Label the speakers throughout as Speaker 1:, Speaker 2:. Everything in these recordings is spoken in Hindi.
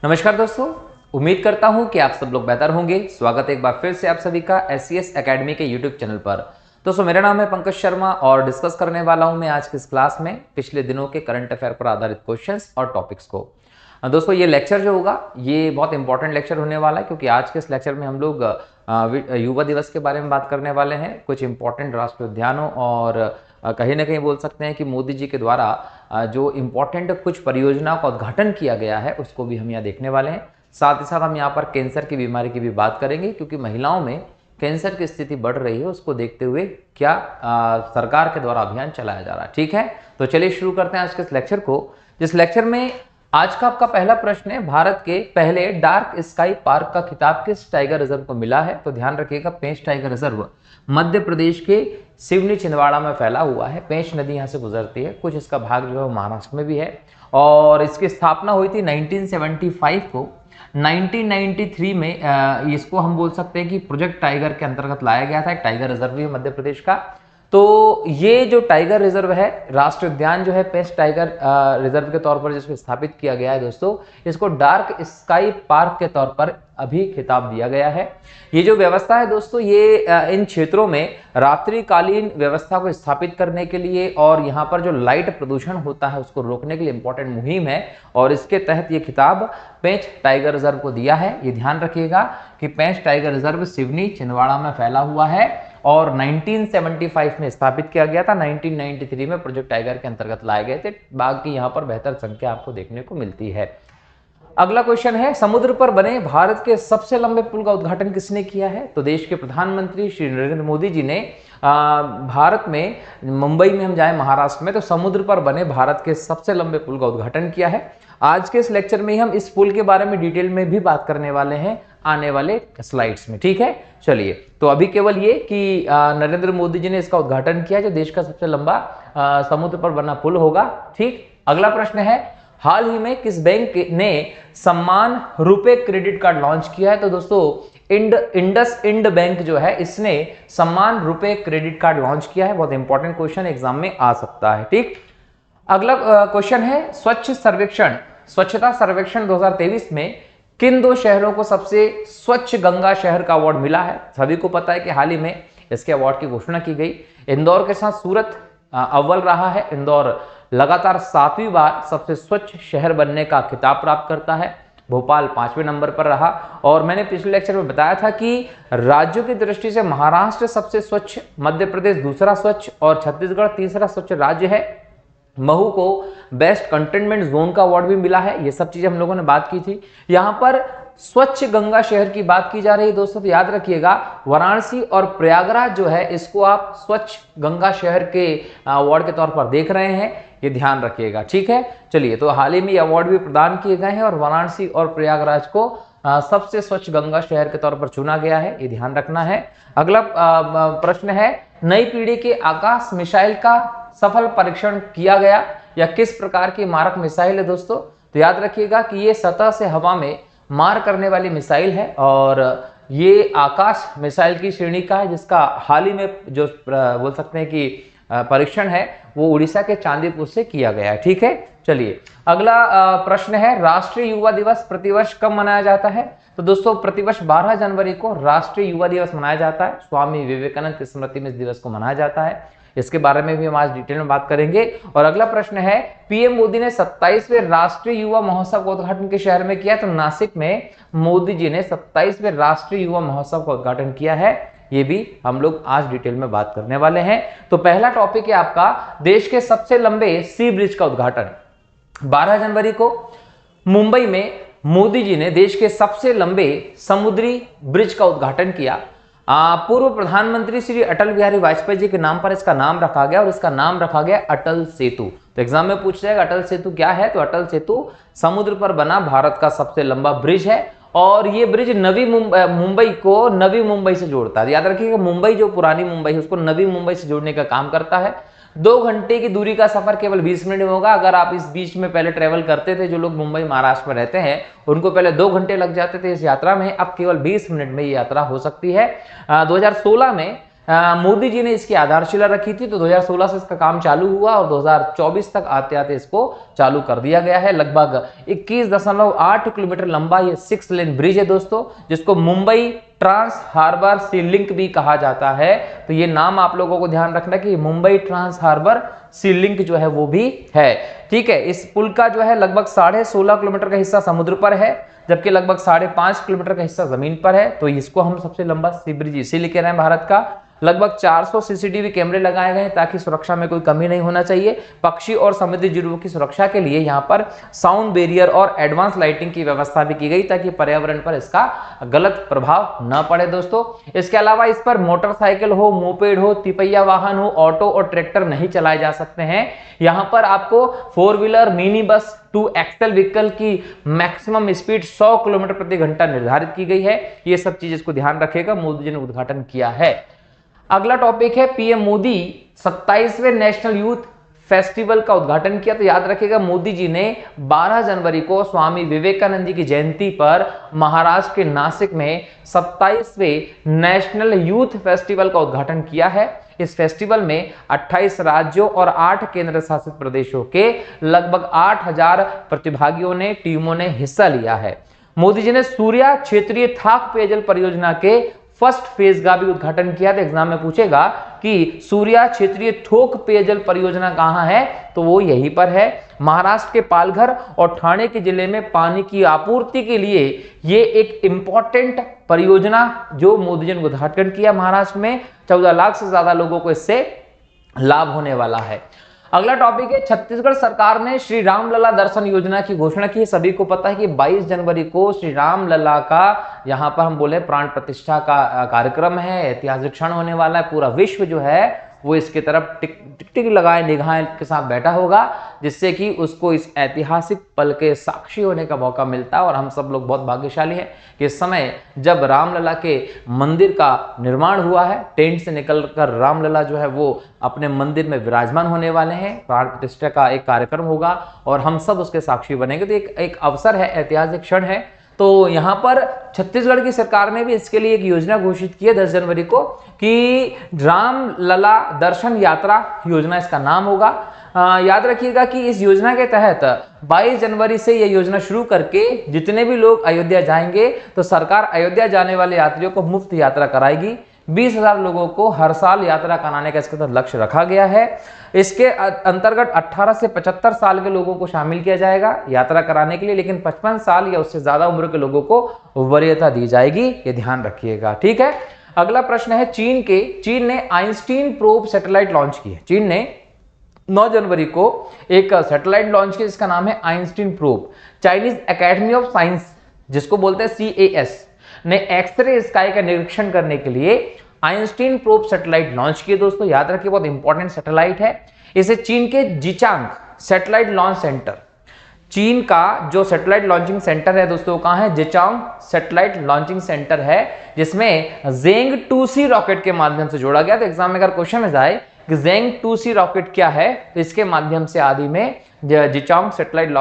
Speaker 1: नमस्कार दोस्तों, उम्मीद करता हूं कि आप सब लोग बेहतर होंगे। स्वागत है एक बार फिर से आप सभी का SCS एकेडमी के यूट्यूब चैनल पर। दोस्तों, मेरा नाम है पंकज शर्मा और डिस्कस करने वाला हूं मैं आज की इस क्लास में पिछले दिनों के करंट अफेयर पर आधारित क्वेश्चंस और टॉपिक्स को। दोस्तों, ये लेक्चर जो होगा ये बहुत इंपॉर्टेंट लेक्चर होने वाला है, क्योंकि आज के इस लेक्चर में हम लोग युवा दिवस के बारे में बात करने वाले हैं, कुछ इंपॉर्टेंट राष्ट्रीय उद्यानों और कहीं ना कहीं बोल सकते हैं कि मोदी जी के द्वारा जो इम्पोर्टेंट कुछ परियोजनाओं का उद्घाटन किया गया है उसको भी हम यहाँ देखने वाले हैं। साथ ही साथ हम यहाँ पर कैंसर की बीमारी की भी बात करेंगे, क्योंकि महिलाओं में कैंसर की स्थिति बढ़ रही है, उसको देखते हुए क्या सरकार के द्वारा अभियान चलाया जा रहा है। ठीक है, तो चलिए शुरू करते हैं आज के इस लेक्चर को। जिस लेक्चर में आज का आपका पहला प्रश्न है, भारत के पहले डार्क स्काई पार्क का खिताब किस टाइगर रिजर्व को मिला है? तो ध्यान रखिएगा, पेंच टाइगर रिजर्व मध्य प्रदेश के सिवनी छिंदवाड़ा में फैला हुआ है। पेंच नदी यहाँ से गुजरती है, कुछ इसका भाग जो है महाराष्ट्र में भी है और इसकी स्थापना हुई थी 1975 को। 1993 में इसको हम बोल सकते हैं कि प्रोजेक्ट टाइगर के अंतर्गत लाया गया था। एक टाइगर रिजर्व भी है मध्य प्रदेश का। तो ये जो टाइगर रिजर्व है, राष्ट्रीय उद्यान जो है पेंच टाइगर रिजर्व के तौर पर जिसको स्थापित किया गया है दोस्तों, इसको डार्क स्काई पार्क के तौर पर अभी खिताब दिया गया है। ये जो व्यवस्था है दोस्तों, ये इन क्षेत्रों में रात्रिकालीन व्यवस्था को स्थापित करने के लिए और यहाँ पर जो लाइट प्रदूषण होता है उसको रोकने के लिए इंपॉर्टेंट मुहिम है और इसके तहत ये खिताब पेंच टाइगर रिजर्व को दिया है। ये ध्यान रखिएगा कि पेंच टाइगर रिजर्व सिवनी छिंदवाड़ा में फैला हुआ है और 1975 में स्थापित किया गया था। 1993 में प्रोजेक्ट टाइगर के अंतर्गत लाए गए थे। बाघ की यहाँ पर बेहतर संख्या आपको देखने को मिलती है। अगला क्वेश्चन है, समुद्र पर बने भारत के सबसे लंबे पुल का उद्घाटन किसने किया है? तो देश के प्रधानमंत्री श्री नरेंद्र मोदी जी ने भारत में, मुंबई में हम जाए महाराष्ट्र में, तो समुद्र पर बने भारत के सबसे लंबे पुल का उद्घाटन किया है। आज के इस लेक्चर में हम इस पुल के बारे में डिटेल में भी बात करने वाले हैं आने वाले स्लाइड्स में। ठीक है, चलिए, तो अभी केवल ये कि नरेंद्र मोदी जी ने इसका उद्घाटन किया, जो देश का सबसे लंबा समुद्र पर बना पुल होगा। ठीक, अगला प्रश्न है, हाल ही में किस बैंक ने सम्मान रुपए क्रेडिट कार्ड लॉन्च किया है? तो दोस्तों इंडस इंड बैंक जो है, इसने सम्मान रुपए क्रेडिट कार्ड लॉन्च किया है। बहुत इंपॉर्टेंट क्वेश्चन एग्जाम में आ सकता है। ठीक, अगला क्वेश्चन है, स्वच्छता सर्वेक्षण 2023 में किन दो शहरों को सबसे स्वच्छ गंगा शहर का अवार्ड मिला है? सभी को पता है कि हाल ही में इसके अवार्ड की घोषणा की गई। इंदौर के साथ सूरत अव्वल रहा है। इंदौर लगातार 7वीं बार सबसे स्वच्छ शहर बनने का खिताब प्राप्त करता है। भोपाल 5वें नंबर पर रहा और मैंने पिछले लेक्चर में बताया था कि राज्यों की दृष्टि से महाराष्ट्र सबसे स्वच्छ, मध्य प्रदेश दूसरा स्वच्छ और छत्तीसगढ़ तीसरा स्वच्छ राज्य है। महू को बेस्ट कंटेनमेंट जोन का अवार्ड भी मिला है। ये सब चीजें हम लोगों ने बात की थी। यहाँ पर स्वच्छ गंगा शहर की बात की जा रही है दोस्तों, तो याद रखिएगा वाराणसी और प्रयागराज जो है, इसको आप स्वच्छ गंगा शहर के अवार्ड के तौर पर देख रहे हैं, ये ध्यान रखिएगा। ठीक है, चलिए, तो हाल ही में ये अवार्ड भी प्रदान किए गए हैं और वाराणसी और प्रयागराज को सबसे स्वच्छ गंगा शहर के तौर पर चुना गया है, ये ध्यान रखना है। अगला प्रश्न है, नई पीढ़ी के आकाश मिसाइल का सफल परीक्षण किया गया या किस प्रकार की मारक मिसाइल है दोस्तों? तो याद रखिएगा कि ये सतह से हवा में मार करने वाली मिसाइल है और ये आकाश मिसाइल की श्रेणी का है, जिसका हाल ही में जो बोल सकते हैं कि परीक्षण है वो उड़ीसा के चांदीपुर से किया गया है। ठीक है, चलिए, अगला प्रश्न है, राष्ट्रीय युवा दिवस प्रतिवर्ष कब मनाया जाता है? तो दोस्तों प्रतिवर्ष 12 जनवरी को राष्ट्रीय युवा दिवस मनाया जाता है। स्वामी विवेकानंद की स्मृति में इस दिवस को मनाया जाता है। इसके बारे में भी हम आज डिटेल में बात करेंगे। और अगला प्रश्न है, पीएम मोदी ने 27वें राष्ट्रीय युवा महोत्सव का उद्घाटन किस शहर में किया? तो नासिक में मोदी जी ने 27वें राष्ट्रीय युवा महोत्सव का उद्घाटन किया है। ये भी हम लोग आज डिटेल में बात करने वाले हैं। तो पहला टॉपिक है आपका देश के सबसे लंबे सी ब्रिज का उद्घाटन। 12 जनवरी को मुंबई में मोदी जी ने देश के सबसे लंबे समुद्री ब्रिज का उद्घाटन किया। पूर्व प्रधानमंत्री श्री अटल बिहारी वाजपेयी जी के नाम पर इसका नाम रखा गया और इसका नाम रखा गया अटल सेतु। तो एग्जाम में पूछ जाएगा अटल सेतु क्या है? तो अटल सेतु समुद्र पर बना भारत का सबसे लंबा ब्रिज है और ये ब्रिज नवी मुंबई को नवी मुंबई से जोड़ता है। याद रखिएगा, मुंबई जो पुरानी मुंबई है उसको नवी मुंबई से जोड़ने का काम करता है। 2 घंटे की दूरी का सफर केवल 20 मिनट में होगा। अगर आप इस बीच में पहले ट्रेवल करते थे, जो लोग मुंबई महाराष्ट्र में रहते हैं उनको पहले 2 घंटे लग जाते थे इस यात्रा में, अब केवल 20 मिनट में ये यात्रा हो सकती है। 2016 में मोदी जी ने इसकी आधारशिला रखी थी, तो 2016 से इसका काम चालू हुआ और 2024 तक आते आते इसको चालू कर दिया गया है। लगभग 21.8 किलोमीटर लंबा ये 6 लेन ब्रिज है दोस्तों, जिसको Mumbai trans harbour sea link भी कहा जाता है। तो ये नाम आप लोगों को ध्यान रखना कि Mumbai trans harbour sea link जो है वो भी है। ठीक है, इस पुल का जो है लगभग 16.5 किलोमीटर का हिस्सा समुद्र पर है, जबकि लगभग 5.5 किलोमीटर का हिस्सा जमीन पर है। तो इसको हम सबसे लंबा सी ब्रिज इसीलिए कह रहे हैं भारत का। लगभग 400 सीसीटीवी कैमरे लगाए गए हैं ताकि सुरक्षा में कोई कमी नहीं होना चाहिए। पक्षी और समुद्री जीवों की सुरक्षा के लिए यहाँ पर साउंड बैरियर और एडवांस लाइटिंग की व्यवस्था भी की गई ताकि पर्यावरण पर इसका गलत प्रभाव न पड़े दोस्तों। इसके अलावा इस पर मोटरसाइकिल हो, मोपेड हो, तिपहिया वाहन हो, ऑटो और ट्रैक्टर नहीं चलाए जा सकते हैं। यहाँ पर आपको 4 wheeler, mini bus, 2 axle vehicle की मैक्सिमम स्पीड 100 किलोमीटर प्रति घंटा निर्धारित की गई है। ये सब चीज इसको ध्यान रखेगा, मोदी जी ने उद्घाटन किया है। अगला टॉपिक है पीएम मोदी 27वें नेशनल यूथ फेस्टिवल का उद्घाटन किया। तो याद रखिएगा, मोदी जी ने 12 जनवरी को स्वामी विवेकानंद जी की जयंती पर महाराष्ट्र के नासिक में 27वें नेशनल यूथ फेस्टिवल का उद्घाटन किया है। इस फेस्टिवल में 28 राज्यों और 8 केंद्र शासित प्रदेशों के लगभग 8000 प्रतिभागियों ने, टीमों ने हिस्सा लिया है। मोदी जी ने सूर्या क्षेत्रीय थाक पेयजल परियोजना के फर्स्ट फेज का भी उद्घाटन किया। तो एग्जाम में पूछेगा कि सूर्या क्षेत्रीय थोक पेयजल परियोजना कहां है, तो वो यहीं पर है। महाराष्ट्र के पालघर और ठाणे के जिले में पानी की आपूर्ति के लिए ये एक इंपॉर्टेंट परियोजना जो मोदी जी ने उद्घाटन किया महाराष्ट्र में, 14 लाख से ज्यादा लोगों को इससे लाभ होने वाला है। अगला टॉपिक है, छत्तीसगढ़ सरकार ने श्री राम लला दर्शन योजना की घोषणा की। सभी को पता है कि 22 जनवरी को श्री राम लला का यहाँ पर हम बोले प्राण प्रतिष्ठा का कार्यक्रम है, ऐतिहासिक क्षण होने वाला है। पूरा विश्व जो है वो इसके तरफ टिक लगाए निगाहें के साथ बैठा होगा, जिससे कि उसको इस ऐतिहासिक पल के साक्षी होने का मौका मिलता है। और हम सब लोग बहुत भाग्यशाली हैं कि इस समय जब रामलला के मंदिर का निर्माण हुआ है, टेंट से निकलकर रामलला जो है वो अपने मंदिर में विराजमान होने वाले हैं। प्राण प्रतिष्ठा का एक कार्यक्रम होगा और हम सब उसके साक्षी बनेंगे। तो एक अवसर है, ऐतिहासिक क्षण है। तो यहाँ पर छत्तीसगढ़ की सरकार ने भी इसके लिए एक योजना घोषित की है 10 जनवरी को कि राम लला दर्शन यात्रा योजना इसका नाम होगा। याद रखिएगा कि इस योजना के तहत 22 जनवरी से यह योजना शुरू करके जितने भी लोग अयोध्या जाएंगे तो सरकार अयोध्या जाने वाले यात्रियों को मुफ्त यात्रा कराएगी। 20,000 लोगों को हर साल यात्रा कराने का इसके तहत लक्ष्य रखा गया है। इसके अंतर्गत 18 से 75 साल के लोगों को शामिल किया जाएगा यात्रा कराने के लिए, लेकिन 55 साल या उससे ज्यादा उम्र के लोगों को वरीयता दी जाएगी, ये ध्यान रखिएगा। ठीक है, अगला प्रश्न है चीन ने आइंस्टीन प्रोब सैटेलाइट लॉन्च की है। चीन ने 9 जनवरी को एक सैटेलाइट लॉन्च किया जिसका नाम है Einstein probe. Chinese academy of science, जिसको बोलते हैं CAS, ने एक्सरे स्काई का निरीक्षण करने के लिए आइंस्टीन प्रोब सैटेलाइट लॉन्च किए। दोस्तों याद रखिए, बहुत इंपॉर्टेंट सैटेलाइट है। इसे चीन के जिचांग सैटेलाइट लॉन्च सेंटर, चीन का जो सैटेलाइट लॉन्चिंग सेंटर है दोस्तों, कहां है? जिचांग सैटेलाइट लॉन्चिंग सेंटर है, जिसमें जेंग 2C रॉकेट के माध्यम से जोड़ा गया। तो एग्जाम में अगर क्वेश्चन में जाए कि जेंग 2C रॉकेट क्या है, तो इसके माध्यम से आदि में जिचांग सैटेलाइट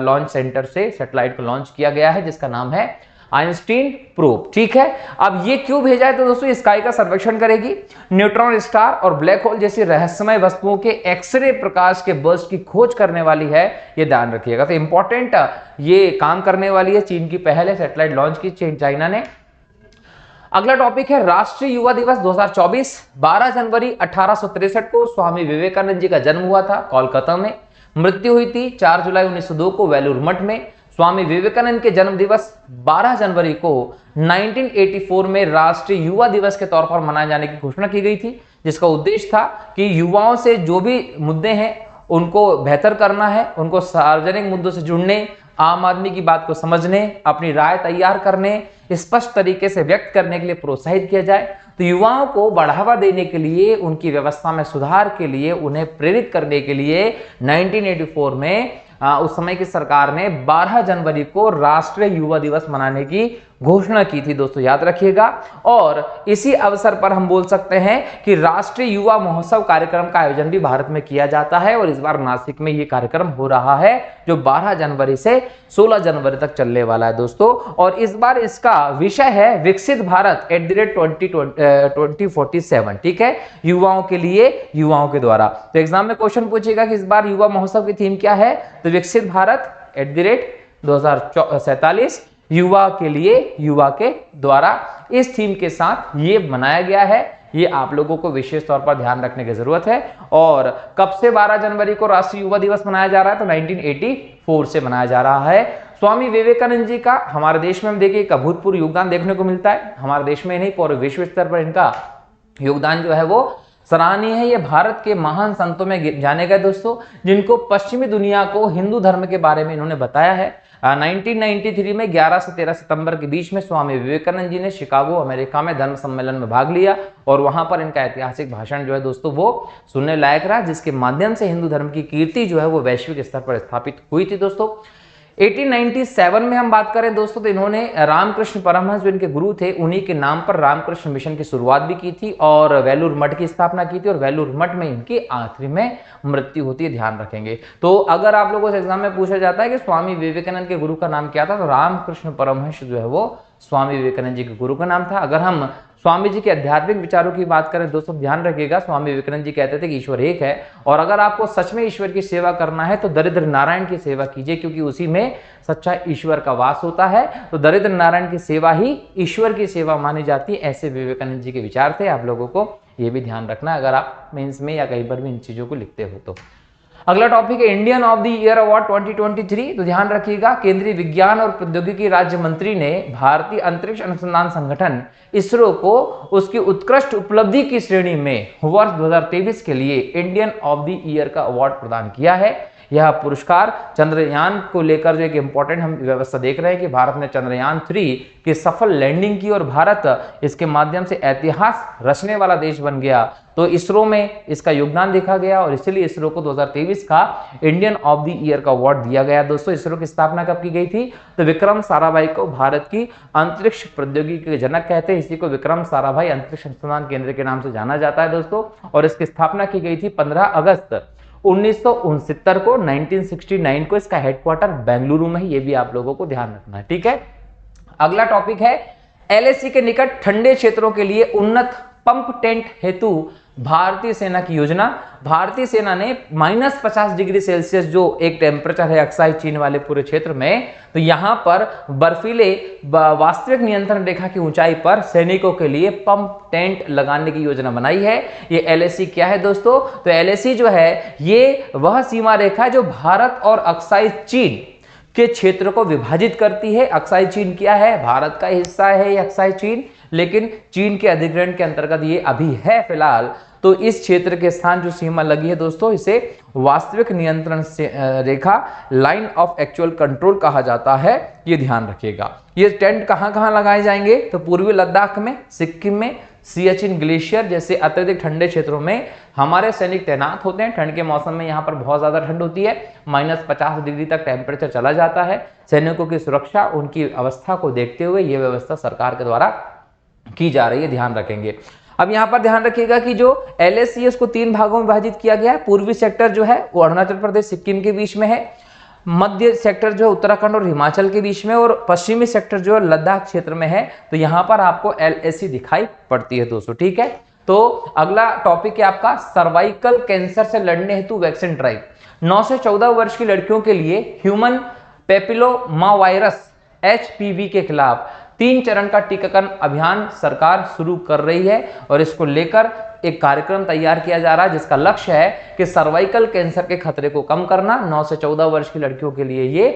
Speaker 1: लॉन्च सेंटर से सैटेलाइट को लॉन्च किया गया है, जिसका नाम है आइंस्टीन प्रोब। ठीक है, अब ये क्यों भेजा है? तो दोस्तों स्काई का सर्वेक्षण करेगी, न्यूट्रॉन स्टार और ब्लैक होल जैसी रहस्यमय वस्तुओं के एक्सरे प्रकाश के बर्स्ट की खोज करने वाली है, ये ध्यान रखिएगा। तो इंपॉर्टेंट ये काम करने वाली है, चीन की पहल है, सैटेलाइट लॉन्च की चाइना ने। अगला टॉपिक है राष्ट्रीय युवा दिवस 2024। 12 जनवरी 1863 को स्वामी विवेकानंद जी का जन्म हुआ था कोलकाता में। मृत्यु हुई थी 4 जुलाई 1902 को वेलूर मठ में। स्वामी विवेकानंद के जन्म दिवस 12 जनवरी को 1984 में राष्ट्रीय युवा दिवस के तौर पर मनाए जाने की घोषणा की गई थी, जिसका उद्देश्य था कि युवाओं से जो भी मुद्दे हैं उनको बेहतर करना है, उनको सार्वजनिक मुद्दों से जुड़ने, आम आदमी की बात को समझने, अपनी राय तैयार करने, स्पष्ट तरीके से व्यक्त करने के लिए प्रोत्साहित किया जाए। तो युवाओं को बढ़ावा देने के लिए, उनकी व्यवस्था में सुधार के लिए, उन्हें प्रेरित करने के लिए 1984 में उस समय की सरकार ने 12 जनवरी को राष्ट्रीय युवा दिवस मनाने की घोषणा की थी दोस्तों, याद रखिएगा। और इसी अवसर पर हम बोल सकते हैं कि राष्ट्रीय युवा महोत्सव कार्यक्रम का आयोजन भी भारत में किया जाता है और इस बार नासिक में ये कार्यक्रम हो रहा है जो 12 जनवरी से 16 जनवरी तक चलने वाला है दोस्तों। और इस बार इसका विषय है विकसित भारत @2047, ठीक है, युवाओं के लिए युवाओं के द्वारा। तो एग्जाम में क्वेश्चन पूछेगा कि इस बार युवा महोत्सव की थीम क्या है, तो विकसित भारत @2047 युवा के लिए युवा के द्वारा, इस थीम के साथ ये मनाया गया है। ये आप लोगों को विशेष तौर पर ध्यान रखने की जरूरत है। और कब से 12 जनवरी को राष्ट्रीय युवा दिवस मनाया जा रहा है, तो 1984 से मनाया जा रहा है। स्वामी विवेकानंद जी का हमारे देश में हम देखिए एक अभूतपूर्व योगदान देखने को मिलता है। हमारे देश में नहीं, पूरे विश्व स्तर पर इनका योगदान जो है वो सराहनीय है। ये भारत के महान संतों में जाने गए दोस्तों, जिनको पश्चिमी दुनिया को हिंदू धर्म के बारे में इन्होंने बताया है। 1993 में 11 से 13 सितंबर के बीच में स्वामी विवेकानंद जी ने शिकागो अमेरिका में धर्म सम्मेलन में भाग लिया और वहां पर इनका ऐतिहासिक भाषण जो है दोस्तों वो सुनने लायक रहा, जिसके माध्यम से हिंदू धर्म की कीर्ति जो है वो वैश्विक स्तर पर स्थापित हुई थी दोस्तों। 1897 में हम बात करें दोस्तों, तो इन्होंने रामकृष्ण परमहंस जो इनके गुरु थे, उन्हीं के नाम पर रामकृष्ण मिशन की शुरुआत भी की थी और वेलूर मठ की स्थापना की थी और वेलूर मठ में इनकी आखिरी में मृत्यु होती है, ध्यान रखेंगे। तो अगर आप लोगों से एग्जाम में पूछा जाता है कि स्वामी विवेकानंद के गुरु का नाम क्या था, तो रामकृष्ण परमहंस जो है वो स्वामी विवेकानंद जी के गुरु का नाम था। अगर हम स्वामी जी के आध्यात्मिक विचारों की बात करें दोस्तों, ध्यान रखिएगा, स्वामी विवेकानंद जी कहते थे कि ईश्वर एक है और अगर आपको सच में ईश्वर की सेवा करना है तो दरिद्र नारायण की सेवा कीजिए, क्योंकि उसी में सच्चा ईश्वर का वास होता है। तो दरिद्र नारायण की सेवा ही ईश्वर की सेवा मानी जाती है, ऐसे विवेकानंद जी के विचार थे। आप लोगों को ये भी ध्यान रखना अगर आप मेंस में या कहीं पर भी इन चीजों को लिखते हो तो। अगला टॉपिक है Indian of the year award 2023। तो ध्यान रखिएगा, केंद्रीय विज्ञान और प्रौद्योगिकी राज्य मंत्री ने भारतीय अंतरिक्ष अनुसंधान संगठन इसरो को उसकी उत्कृष्ट उपलब्धि की श्रेणी में वर्ष 2023 के लिए इंडियन ऑफ द ईयर का अवार्ड प्रदान किया है। यह पुरस्कार चंद्रयान को लेकर जो एक इंपॉर्टेंट हम व्यवस्था देख रहे हैं कि भारत ने चंद्रयान 3 की सफल लैंडिंग की और भारत इसके माध्यम से इतिहास रचने वाला देश बन गया। तो इसरो में इसका योगदान देखा गया और इसलिए इसरो को 2023 का इंडियन ऑफ द ईयर का अवार्ड दिया गया। दोस्तों, इसरो की स्थापना कब की गई थी, तो विक्रम साराभाई को भारत की अंतरिक्ष प्रौद्योगिकी के जनक कहते हैं। इसी को विक्रम साराभाई अंतरिक्ष अनुसंधान केंद्र के नाम से जाना जाता है दोस्तों। और इसकी स्थापना की गई थी 15 अगस्त 1969 को, 1969 को। इसका हेडक्वार्टर बेंगलुरु में है, ये भी आप लोगों को ध्यान रखना है, ठीक है। अगला टॉपिक है एलएसी के निकट ठंडे क्षेत्रों के लिए उन्नत पंप टेंट हेतु भारतीय सेना की योजना। भारतीय सेना ने -50 डिग्री सेल्सियस जो एक टेम्परेचर है अक्साई चीन वाले पूरे क्षेत्र में, तो यहां पर बर्फीले वास्तविक नियंत्रण रेखा की ऊंचाई पर सैनिकों के लिए पंप टेंट लगाने की योजना बनाई है। ये एलएसी क्या है दोस्तों, तो एलएसी जो है ये वह सीमा रेखा है जो भारत और अक्साई चीन के क्षेत्र को विभाजित करती है। अक्साई चीन क्या है, भारत का हिस्सा है ये अक्साई चीन, लेकिन चीन के अधिग्रहण के अंतर्गत ये अभी है फिलहाल। तो इस क्षेत्र के स्थान जो सीमा लगी है दोस्तों, इसे वास्तविक नियंत्रण रेखा, लाइन ऑफ एक्चुअल कंट्रोल कहा जाता है, ये ध्यान रखिएगा। ये टेंट कहां कहां लगाए जाएंगे, तो पूर्वी लद्दाख में, सिक्किम में, सियाचिन ग्लेशियर जैसे अत्यधिक ठंडे क्षेत्रों में हमारे सैनिक तैनात होते हैं। ठंड के मौसम में यहाँ पर बहुत ज्यादा ठंड होती है, -50 डिग्री तक टेम्परेचर चला जाता है। सैनिकों की सुरक्षा, उनकी अवस्था को देखते हुए यह व्यवस्था सरकार के द्वारा की जा रही है, ध्यान रखेंगे। अब यहाँ पर ध्यान रखिएगा कि जो एलएसी है उसको 3 भागों में विभाजित किया गया है। पूर्वी सेक्टर जो है वो अरुणाचल प्रदेश सिक्किम के बीच में है, मध्य सेक्टर जो है उत्तराखंड और हिमाचल के बीच में, और पश्चिमी सेक्टर जो है लद्दाख क्षेत्र में है। तो यहाँ पर आपको एलएसी दिखाई पड़ती है दोस्तों, ठीक है। तो अगला टॉपिक है आपका सर्वाइकल कैंसर से लड़ने हेतु वैक्सीन ड्राइव। 9 से 14 वर्ष की लड़कियों के लिए ह्यूमन पेपिलोमा वायरस HPV के खिलाफ 3 चरण का टीकाकरण अभियान सरकार शुरू कर रही है और इसको लेकर एक कार्यक्रम तैयार किया जा रहा है जिसका लक्ष्य है कि सर्वाइकल कैंसर के खतरे को कम करना। 9 से 14 वर्ष की लड़कियों के लिए ये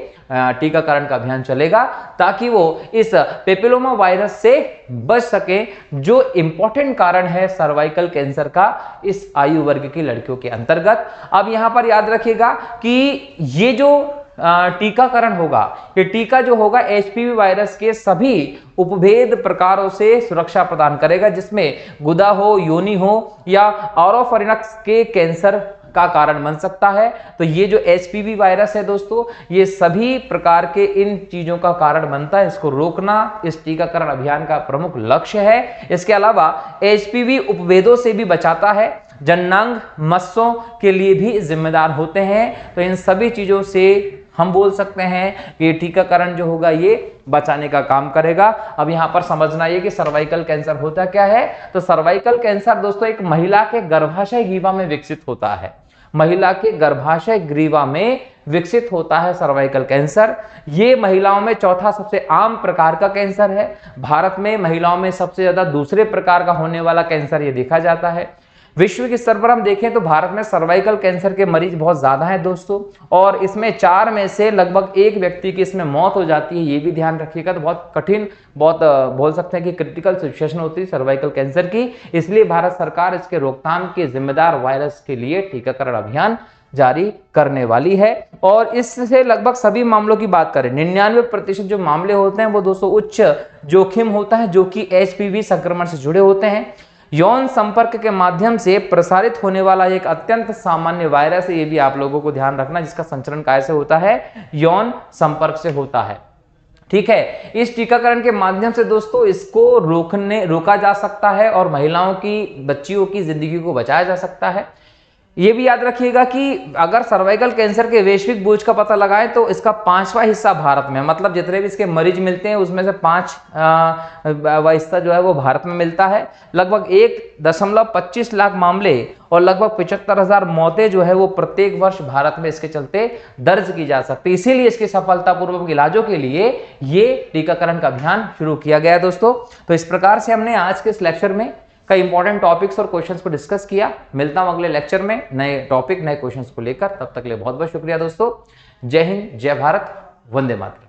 Speaker 1: टीकाकरण का अभियान चलेगा ताकि वो इस पेपिलोमा वायरस से बच सके, जो इंपॉर्टेंट कारण है सर्वाइकल कैंसर का इस आयु वर्ग की लड़कियों के अंतर्गत। अब यहां पर याद रखिएगा कि ये जो टीकाकरण होगा, ये टीका जो होगा HPV वायरस के सभी उपभेद प्रकारों से सुरक्षा प्रदान करेगा, जिसमें गुदा हो, योनि हो या ऑरोफरिनक्स के कैंसर का कारण बन सकता है। तो ये जो HPV वायरस है दोस्तों, ये सभी प्रकार के इन चीजों का कारण बनता है। इसको रोकना इस टीकाकरण अभियान का प्रमुख लक्ष्य है। इसके अलावा HPV उपवेदों से भी बचाता है, जननांग मस्सों के लिए भी जिम्मेदार होते हैं। तो इन सभी चीजों से हम बोल सकते हैं कि टीकाकरण जो होगा ये बचाने का काम करेगा। अब यहां पर समझना ये कि सर्वाइकल कैंसर होता क्या है। तो सर्वाइकल कैंसर दोस्तों एक महिला के गर्भाशय ग्रीवा में विकसित होता है। महिला के गर्भाशय ग्रीवा में विकसित होता है सर्वाइकल कैंसर। ये महिलाओं में चौथा सबसे आम प्रकार का कैंसर है। भारत में महिलाओं में सबसे ज्यादा दूसरे प्रकार का होने वाला कैंसर ये देखा जाता है। विश्व के स्तर पर हम देखें तो भारत में सर्वाइकल कैंसर के मरीज बहुत ज्यादा हैं दोस्तों, और इसमें 4 में से लगभग 1 व्यक्ति की इसमें मौत हो जाती है। ये भी ध्यान रखिएगा। तो बहुत कठिन, बहुत बोल सकते हैं कि क्रिटिकल सिचुएशन होती है सर्वाइकल कैंसर की। इसलिए भारत सरकार इसके रोकथाम के जिम्मेदार वायरस के लिए टीकाकरण अभियान जारी करने वाली है। और इससे लगभग सभी मामलों की बात करें, 99% जो मामले होते हैं वो दोस्तों उच्च जोखिम होता है, जो कि HPV संक्रमण से जुड़े होते हैं। यौन संपर्क के माध्यम से प्रसारित होने वाला एक अत्यंत सामान्य वायरस है। ये भी आप लोगों को ध्यान रखना, जिसका संचरण कैसे होता है, यौन संपर्क से होता है। ठीक है, इस टीकाकरण के माध्यम से दोस्तों इसको रोका जा सकता है और महिलाओं की, बच्चियों की जिंदगी को बचाया जा सकता है। ये भी याद रखिएगा कि अगर सर्वाइकल कैंसर के वैश्विक बोझ का पता लगाएं तो इसका 5वां हिस्सा भारत में, मतलब जितने भी इसके मरीज मिलते हैं उसमें से 5वां हिस्सा जो है वो भारत में मिलता है। लगभग 1.25 लाख मामले और लगभग 75,000 मौतें जो है वो प्रत्येक वर्ष भारत में इसके चलते दर्ज की जा सकती है। इसीलिए इसके सफलतापूर्वक इलाजों के लिए ये टीकाकरण का अभियान शुरू किया गया है दोस्तों। तो इस प्रकार से हमने आज के इस लेक्चर में कई इंपॉर्टेंट टॉपिक्स और क्वेश्चंस को डिस्कस किया। मिलता हूं अगले लेक्चर में नए टॉपिक, नए क्वेश्चंस को लेकर। तब तक के लिए बहुत बहुत शुक्रिया दोस्तों। जय हिंद, जय भारत, वंदे मातरम।